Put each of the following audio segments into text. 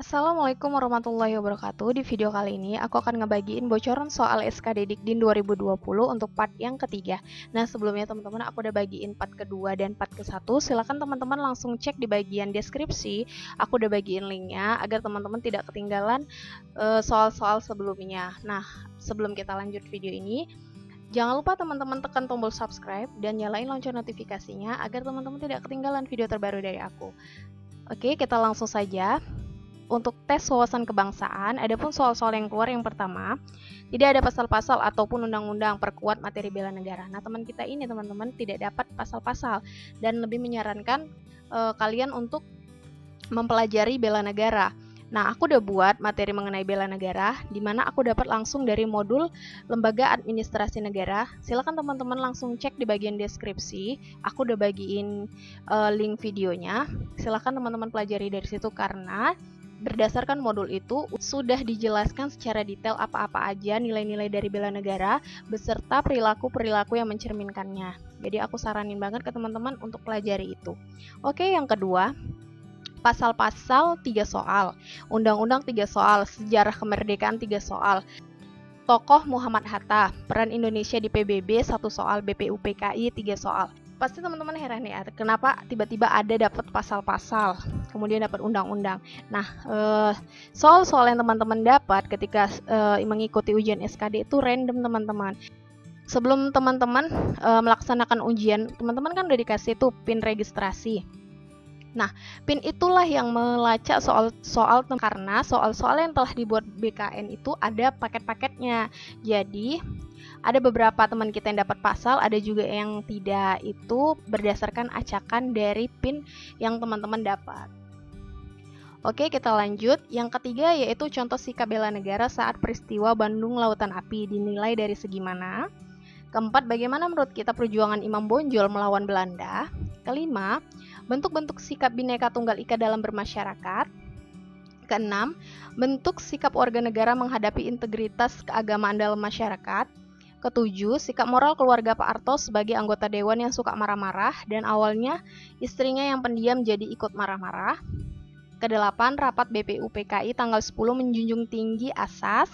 Assalamualaikum warahmatullahi wabarakatuh. Di video kali ini aku akan ngebagiin bocoran soal SKD Dikdin 2020 untuk part yang ketiga. Nah, sebelumnya teman-teman aku udah bagiin part kedua dan part ke-1. Silakan teman-teman langsung cek di bagian deskripsi. Aku udah bagiin linknya agar teman-teman tidak ketinggalan soal-soal sebelumnya. Nah, sebelum kita lanjut video ini, jangan lupa teman-teman tekan tombol subscribe dan nyalain lonceng notifikasinya agar teman-teman tidak ketinggalan video terbaru dari aku. Oke, kita langsung saja. Untuk tes wawasan kebangsaan, adapun soal-soal yang keluar yang pertama, tidak ada pasal-pasal ataupun undang-undang perkuat materi bela negara. Nah, teman-teman tidak dapat pasal-pasal dan lebih menyarankan kalian untuk mempelajari bela negara. Nah, aku udah buat materi mengenai bela negara, di mana aku dapat langsung dari modul Lembaga Administrasi Negara. Silakan teman-teman langsung cek di bagian deskripsi. Aku udah bagiin link videonya. Silakan teman-teman pelajari dari situ karena berdasarkan modul itu sudah dijelaskan secara detail apa-apa aja nilai-nilai dari bela negara beserta perilaku-perilaku yang mencerminkannya. Jadi aku saranin banget ke teman-teman untuk pelajari itu. Oke, yang kedua, pasal-pasal 3 soal, undang-undang 3 soal, sejarah kemerdekaan 3 soal, tokoh Muhammad Hatta, peran Indonesia di PBB 1 soal, BPUPKI 3 soal. Pasti teman-teman heran ya, kenapa tiba-tiba ada dapat pasal-pasal, kemudian dapat undang-undang. Nah, soal-soal yang teman-teman dapat ketika mengikuti ujian SKD itu random teman-teman. Sebelum teman-teman melaksanakan ujian, teman-teman kan udah dikasih tuh PIN registrasi. Nah, PIN itulah yang melacak soal-soal karena soal-soal yang telah dibuat BKN itu ada paket-paketnya. Jadi, ada beberapa teman kita yang dapat pasal, ada juga yang tidak. Itu berdasarkan acakan dari PIN yang teman-teman dapat. Oke, kita lanjut. Yang ketiga yaitu contoh sikap bela negara saat peristiwa Bandung Lautan Api, dinilai dari segi mana? Keempat, bagaimana menurut kita perjuangan Imam Bonjol melawan Belanda? Kelima, bentuk-bentuk sikap Bhinneka Tunggal Ika dalam bermasyarakat. Keenam, bentuk sikap warga negara menghadapi integritas keagamaan dalam masyarakat. Ketujuh, sikap moral keluarga Pak Arto sebagai anggota dewan yang suka marah-marah dan awalnya istrinya yang pendiam jadi ikut marah-marah. Kedelapan, rapat BPUPKI tanggal 10 menjunjung tinggi asas.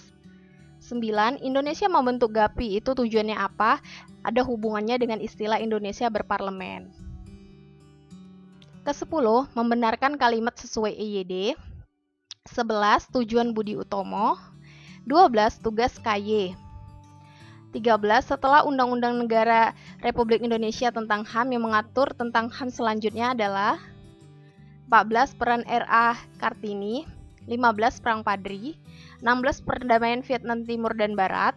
9. Indonesia membentuk GAPI, itu tujuannya apa? Ada hubungannya dengan istilah Indonesia berparlemen. Ke-10, membenarkan kalimat sesuai EYD. 11. Tujuan Budi Utomo. 12. Tugas KY. 13. Setelah Undang-Undang Negara Republik Indonesia tentang HAM yang mengatur tentang HAM selanjutnya adalah 14. Peran R.A. Kartini. 15. Perang Padri. 16. Perdamaian Vietnam Timur dan Barat.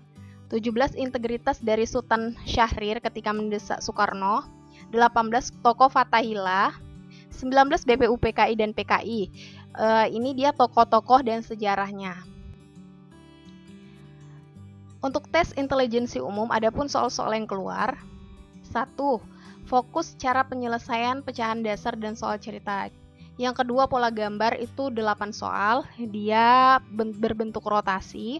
17. Integritas dari Sultan Syahrir ketika mendesak Soekarno. 18. Tokoh Fathahillah. 19. BPUPKI dan PKI. Ini dia tokoh-tokoh dan sejarahnya. Untuk tes intelijensi umum, adapun soal-soal yang keluar. 1. Fokus cara penyelesaian pecahan dasar dan soal cerita. Yang kedua, pola gambar itu 8 soal, dia berbentuk rotasi.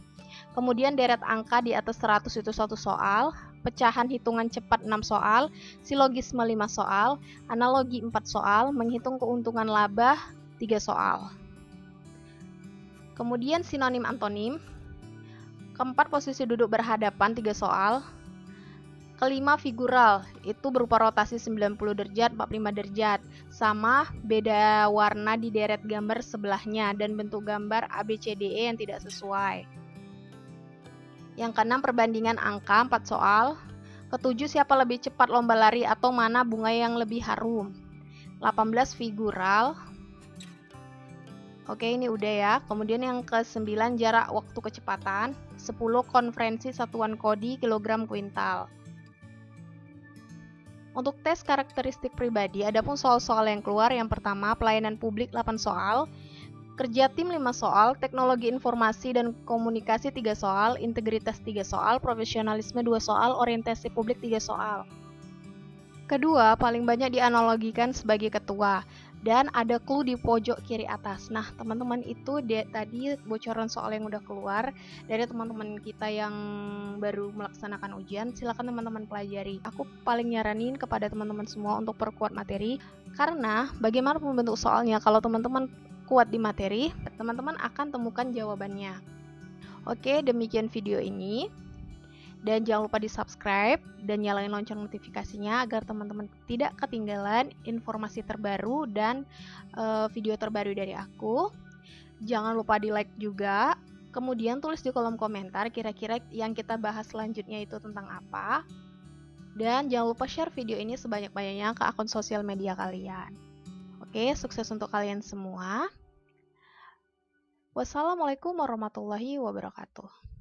Kemudian deret angka di atas 100 itu 1 soal, pecahan hitungan cepat 6 soal, silogisme 5 soal, analogi 4 soal, menghitung keuntungan laba 3 soal. Kemudian sinonim antonim. Keempat, posisi duduk berhadapan 3 soal. Kelima, figural, itu berupa rotasi 90 derajat, 45 derajat, sama beda warna di deret gambar sebelahnya dan bentuk gambar ABCDE yang tidak sesuai. Yang keenam, perbandingan angka 4 soal. Ketujuh, siapa lebih cepat lomba lari atau mana bunga yang lebih harum. 18, figural. Oke, ini udah ya. Kemudian yang ke-9, jarak waktu kecepatan. 10, konferensi satuan kodi kilogram kuintal. Untuk tes karakteristik pribadi, adapun soal-soal yang keluar, yang pertama, pelayanan publik 8 soal, kerja tim 5 soal, teknologi informasi dan komunikasi 3 soal, integritas 3 soal, profesionalisme 2 soal, orientasi publik 3 soal. Kedua, paling banyak dianalogikan sebagai ketua, dan ada clue di pojok kiri atas. Nah, teman-teman, itu tadi bocoran soal yang udah keluar dari teman-teman kita yang baru melaksanakan ujian. Silakan teman-teman pelajari. Aku paling nyaranin kepada teman-teman semua untuk perkuat materi, karena bagaimana membentuk soalnya, kalau teman-teman kuat di materi, teman-teman akan temukan jawabannya. Oke, demikian video ini. Dan jangan lupa di-subscribe dan nyalain lonceng notifikasinya agar teman-teman tidak ketinggalan informasi terbaru dan video terbaru dari aku. Jangan lupa di-like juga. Kemudian tulis di kolom komentar kira-kira yang kita bahas selanjutnya itu tentang apa. Dan jangan lupa share video ini sebanyak-banyaknya ke akun sosial media kalian. Oke, sukses untuk kalian semua. Wassalamualaikum warahmatullahi wabarakatuh.